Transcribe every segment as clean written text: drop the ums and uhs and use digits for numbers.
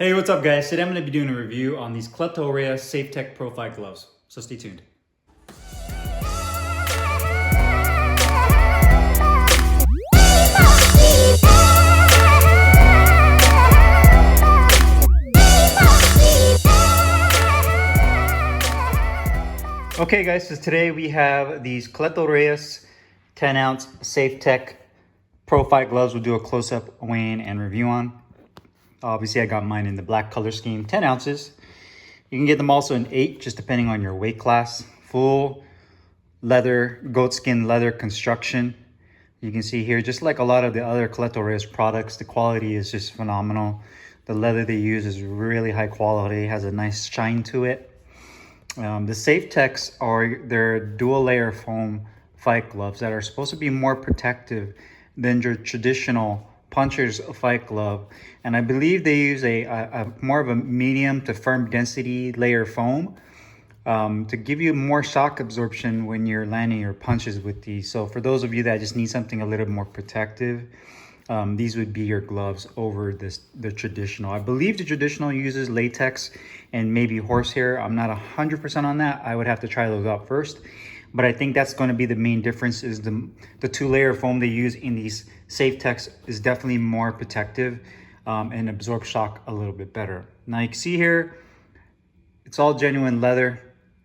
Hey, what's up guys? Today I'm going to be doing a review on these Cleto Reyes Safetec Pro Fight gloves. So stay tuned. Okay guys, so today we have these Cleto Reyes 10 ounce Safetec Pro Fight gloves. We'll do a close-up weigh-in and review on. Obviously, I got mine in the black color scheme, 10 ounces. You can get them also in 8, just depending on your weight class. Full leather, goatskin leather construction. You can see here, just like a lot of the other Cleto Reyes products, the quality is just phenomenal. The leather they use is really high quality, has a nice shine to it. The Safetecs they're dual layer foam fight gloves that are supposed to be more protective than your traditional puncher's fight glove, and I believe they use a more of a medium to firm density layer foam to give you more shock absorption when you're landing your punches with these. So for those of you that just need something a little more protective, these would be your gloves over the traditional. I believe the traditional uses latex and maybe horsehair. I'm not 100% on that. I would have to try those out first. But I think that's going to be the main difference, is the two-layer foam they use in these Safetecs is definitely more protective and absorbs shock a little bit better. Now you can see here, it's all genuine leather,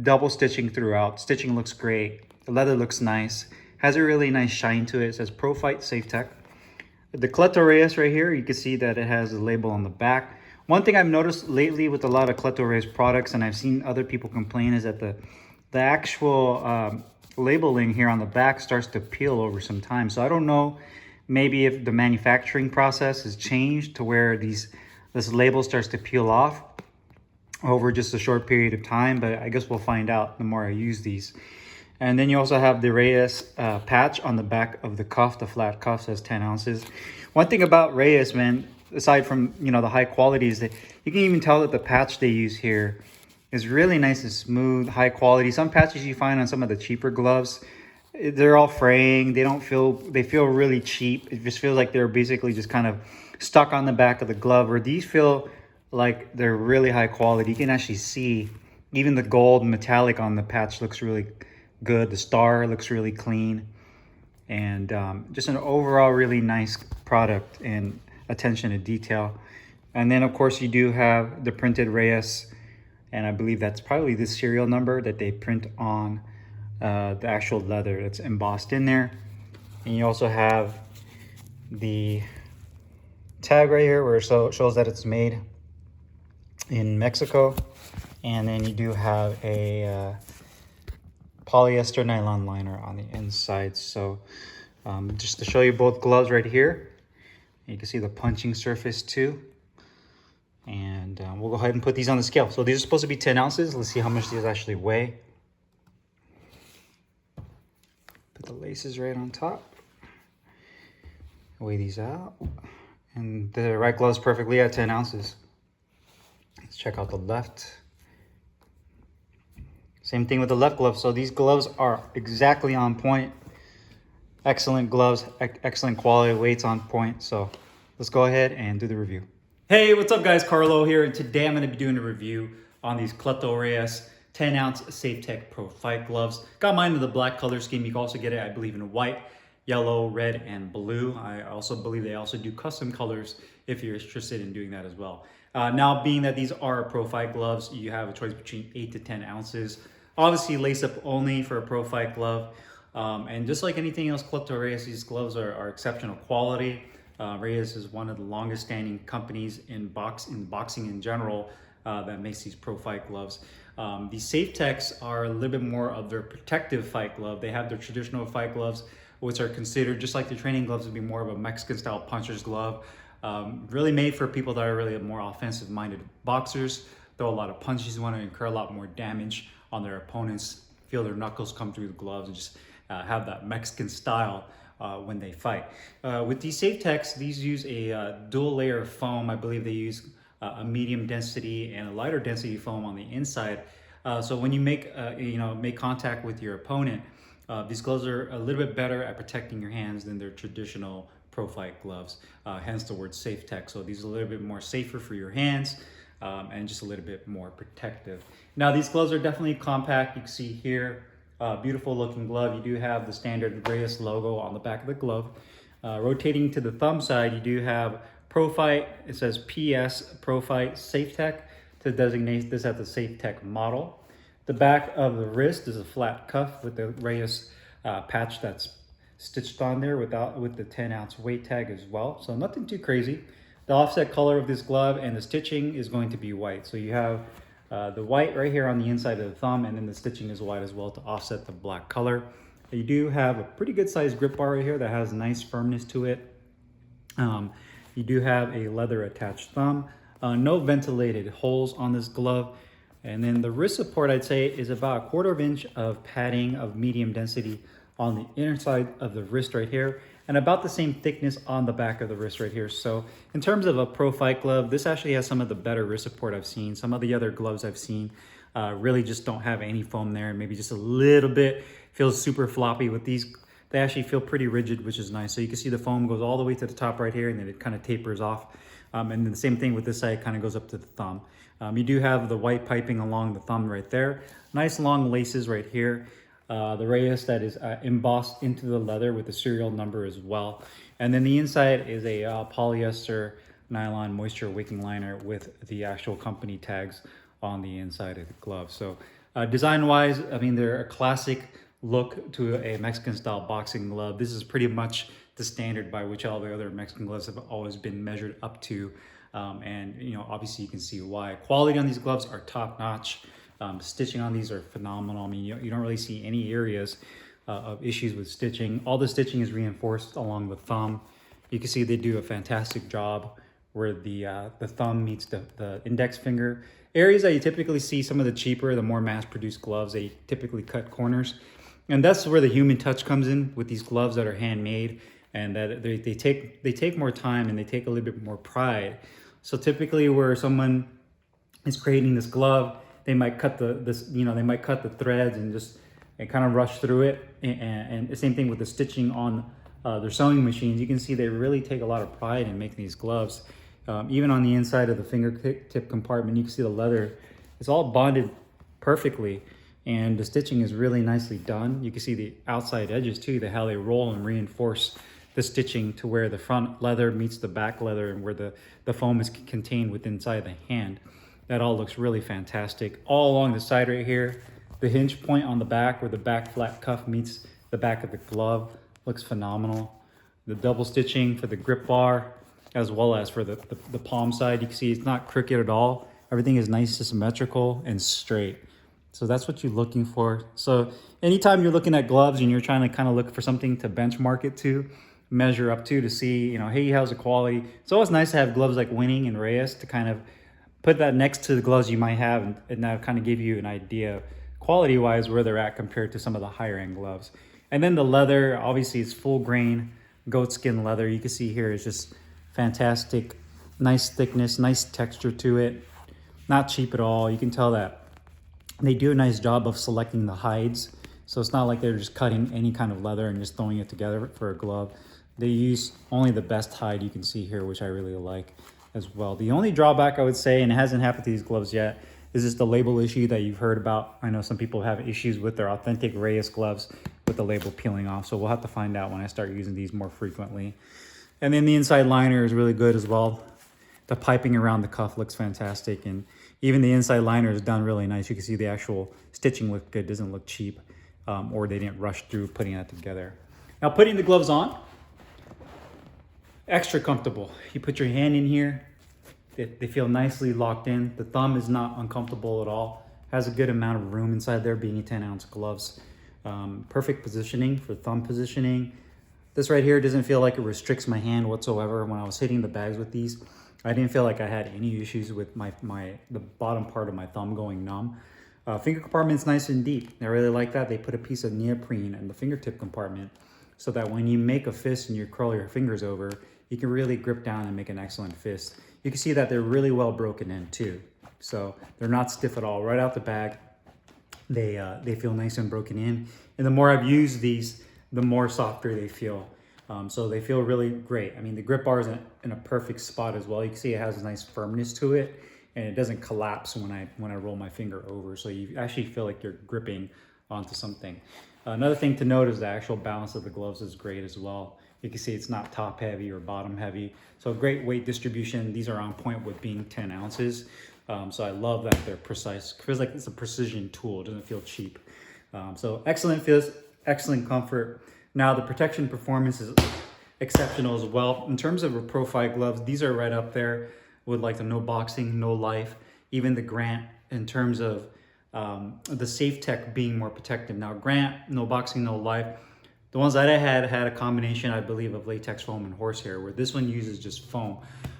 double stitching throughout. Stitching looks great. The leather looks nice. Has a really nice shine to it. It says Pro Fight Safetec. The Cleto Reyes right here, you can see that it has a label on the back. One thing I've noticed lately with a lot of Cleto Reyes products, and I've seen other people complain, is that the actual labeling here on the back starts to peel over some time. So I don't know, maybe if the manufacturing process has changed to where this label starts to peel off over just a short period of time, but I guess we'll find out the more I use these. And then you also have the Reyes patch on the back of the cuff. The flat cuff says 10 ounces. One thing about Reyes, man, aside from the high quality, is that you can even tell that the patch they use here is really nice and smooth, high quality. Some patches you find on some of the cheaper gloves, they're all fraying. They feel really cheap. It just feels like they're basically just kind of stuck on the back of the glove. Or these feel like they're really high quality. You can actually see even the gold metallic on the patch looks really good. The star looks really clean, and just an overall really nice product and attention to detail. And then of course you do have the printed Reyes, and I believe that's probably the serial number that they print on the actual leather that's embossed in there. And you also have the tag right here where it shows that it's made in Mexico. And then you do have a polyester nylon liner on the inside. So just to show you both gloves right here, you can see the punching surface too. And we'll go ahead and put these on the scale. So these are supposed to be 10 ounces. Let's see how much these actually weigh. Put the laces right on top. Weigh these out. And the right glove is perfectly at 10 ounces. Let's check out the left. Same thing with the left glove. So these gloves are exactly on point. Excellent gloves, excellent quality, weights on point. So let's go ahead and do the review. Hey, what's up guys? Carlo here, and today I'm going to be doing a review on these Cleto Reyes 10 ounce Safetec Pro Fight gloves. Got mine in the black color scheme. You can also get it, I believe, in white, yellow, red, and blue. I also believe they also do custom colors if you're interested in doing that as well. Now, being that these are Pro Fight gloves, you have a choice between 8 to 10 ounces. Obviously, lace up only for a Pro Fight glove. And just like anything else, Cleto Reyes, these gloves are exceptional quality. Reyes is one of the longest standing companies in boxing in general that makes these Pro Fight gloves. These Safetecs are a little bit more of their protective fight glove. They have their traditional fight gloves, which are considered, just like the training gloves, would be more of a Mexican style puncher's glove. Really made for people that are really more offensive minded boxers, throw a lot of punches, want to incur a lot more damage on their opponents, feel their knuckles come through the gloves, and just have that Mexican style when they fight. With these Safetecs, these use a dual layer foam. I believe they use a medium density and a lighter density foam on the inside. So when you make contact with your opponent, these gloves are a little bit better at protecting your hands than their traditional Pro Fight gloves, hence the word Safetec. So these are a little bit more safer for your hands and just a little bit more protective. Now these gloves are definitely compact. You can see here, beautiful looking glove. You do have the standard Reyes logo on the back of the glove. Rotating to the thumb side, you do have Pro Fight. It says PS Pro Fight Safetec to designate this as the Safetec model. The back of the wrist is a flat cuff with the Reyes patch that's stitched on there with the 10-ounce weight tag as well. So nothing too crazy. The offset color of this glove and the stitching is going to be white. So you have the white right here on the inside of the thumb, and then the stitching is white as well to offset the black color. You do have a pretty good sized grip bar right here that has nice firmness to it. You do have a leather attached thumb. No ventilated holes on this glove. And then the wrist support, I'd say, is about 1/4 inch of padding of medium density on the inner side of the wrist right here, and about the same thickness on the back of the wrist right here. So in terms of a Pro Fight glove, this actually has some of the better wrist support I've seen. Some of the other gloves I've seen really just don't have any foam there, maybe just a little bit. Feels super floppy. With these, they actually feel pretty rigid, which is nice. So you can see the foam goes all the way to the top right here, and then it kind of tapers off. And then the same thing with this side, kind of goes up to the thumb. You do have the white piping along the thumb right there. Nice long laces right here. The Reyes that is embossed into the leather with the serial number as well. And then the inside is a polyester nylon moisture wicking liner with the actual company tags on the inside of the glove. So design wise, I mean, they're a classic look to a Mexican style boxing glove. This is pretty much the standard by which all the other Mexican gloves have always been measured up to. And you know, obviously you can see why. Quality on these gloves are top notch. Stitching on these are phenomenal. I mean, you don't really see any areas of issues with stitching. All the stitching is reinforced along the thumb. You can see they do a fantastic job where the thumb meets the index finger. Areas that you typically see some of the cheaper, the more mass-produced gloves, they typically cut corners. And that's where the human touch comes in with these gloves that are handmade, and that they take more time and they take a little bit more pride. So typically where someone is creating this glove, they might cut they might cut the threads and kind of rush through it. And the same thing with the stitching on their sewing machines. You can see they really take a lot of pride in making these gloves. Even on the inside of the fingertip compartment, you can see the leather. It's all bonded perfectly, and the stitching is really nicely done. You can see the outside edges too, how they roll and reinforce the stitching to where the front leather meets the back leather and where the foam is contained within inside the hand. That all looks really fantastic. All along the side right here, the hinge point on the back where the back flat cuff meets the back of the glove looks phenomenal. The double stitching for the grip bar, as well as for the palm side, you can see it's not crooked at all. Everything is nice, symmetrical, and straight. So that's what you're looking for. So anytime you're looking at gloves and you're trying to kind of look for something to benchmark it to, measure up to see, you know, hey, how's the quality? It's always nice to have gloves like Winning and Reyes to kind of put that next to the gloves you might have, and that kind of give you an idea quality-wise where they're at compared to some of the higher-end gloves. And then the leather, obviously it's full grain goatskin leather. You can see here it's just fantastic, nice thickness, nice texture to it. Not cheap at all. You can tell that they do a nice job of selecting the hides. So it's not like they're just cutting any kind of leather and just throwing it together for a glove. They use only the best hide you can see here, which I really like as well. The only drawback I would say, and it hasn't happened to these gloves yet, is just the label issue that you've heard about. I know some people have issues with their authentic Reyes gloves with the label peeling off. So we'll have to find out when I start using these more frequently. And then the inside liner is really good as well. The piping around the cuff looks fantastic, and even the inside liner is done really nice. You can see the actual stitching looks good, doesn't look cheap, or they didn't rush through putting that together. Now putting the gloves on, extra comfortable. You put your hand in here, they feel nicely locked in. The thumb is not uncomfortable at all. Has a good amount of room inside there, being 10-ounce gloves. Perfect positioning for thumb positioning. This right here doesn't feel like it restricts my hand whatsoever. When I was hitting the bags with these, I didn't feel like I had any issues with the bottom part of my thumb going numb. Finger compartment's nice and deep. I really like that. They put a piece of neoprene in the fingertip compartment so that when you make a fist and you curl your fingers over, you can really grip down and make an excellent fist. You can see that they're really well broken in too. So they're not stiff at all. Right out the bag, they feel nice and broken in. And the more I've used these, the more softer they feel. So they feel really great. I mean, the grip bar is in a perfect spot as well. You can see it has a nice firmness to it, and it doesn't collapse when I roll my finger over. So you actually feel like you're gripping onto something. Another thing to note is the actual balance of the gloves is great as well. You can see it's not top heavy or bottom heavy. So great weight distribution. These are on point with being 10 ounces. So I love that they're precise. It feels like it's a precision tool. It doesn't feel cheap. So excellent feels, excellent comfort. Now the protection performance is exceptional as well. In terms of a Pro Fight gloves, these are right up there with like the No Boxing, No Life, even the Grant in terms of the Safetec being more protective. Now Grant, No Boxing, No Life, the ones that I had a combination, I believe, of latex foam and horsehair, where this one uses just foam.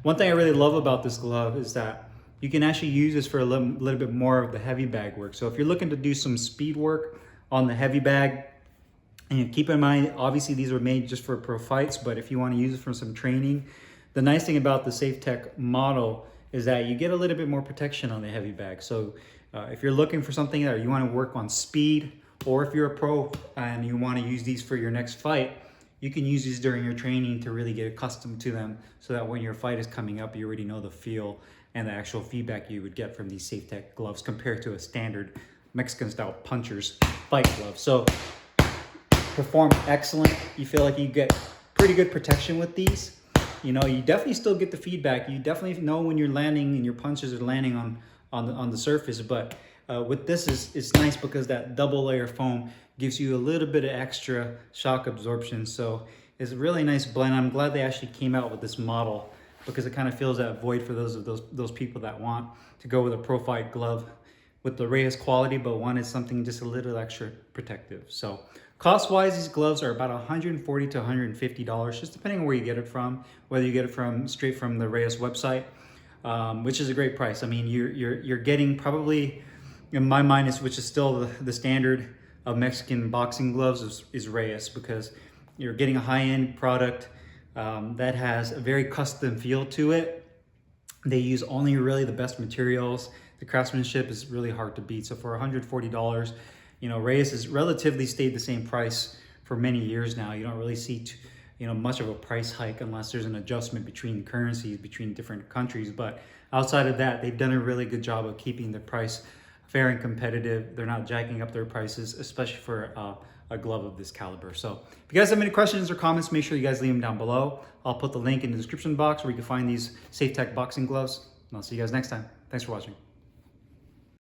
One thing I really love about this glove is that you can actually use this for a little bit more of the heavy bag work. So if you're looking to do some speed work on the heavy bag, and keep in mind, obviously these are made just for pro fights, but if you want to use it for some training, the nice thing about the Safetec model is that you get a little bit more protection on the heavy bag. So if you're looking for something that you want to work on speed, or if you're a pro and you want to use these for your next fight, you can use these during your training to really get accustomed to them, so that when your fight is coming up, you already know the feel and the actual feedback you would get from these Safetec gloves compared to a standard Mexican style puncher's fight glove. So perform excellent. You feel like you get pretty good protection with these. You know, you definitely still get the feedback. You definitely know when you're landing and your punches are landing on the surface. But with this, it's nice because that double layer foam gives you a little bit of extra shock absorption. So it's a really nice blend. I'm glad they actually came out with this model, because it kind of fills that void for those people that want to go with a Pro Fight glove with the Reyes quality, but wanted something just a little extra protective. So cost-wise, these gloves are about $140 to $150, just depending on where you get it from, whether you get it from straight from the Reyes website, which is a great price. I mean, you're getting probably, in my mind, which is still the standard of Mexican boxing gloves is Reyes, because you're getting a high-end product that has a very custom feel to it. They use only really the best materials. The craftsmanship is really hard to beat. So for $140, you know, Reyes has relatively stayed the same price for many years now. You don't really see much of a price hike unless there's an adjustment between currencies, between different countries. But outside of that, they've done a really good job of keeping the price fair and competitive. They're not jacking up their prices, especially for a glove of this caliber. So if you guys have any questions or comments, make sure you guys leave them down below. I'll put the link in the description box where you can find these Safetec boxing gloves. And I'll see you guys next time. Thanks for watching.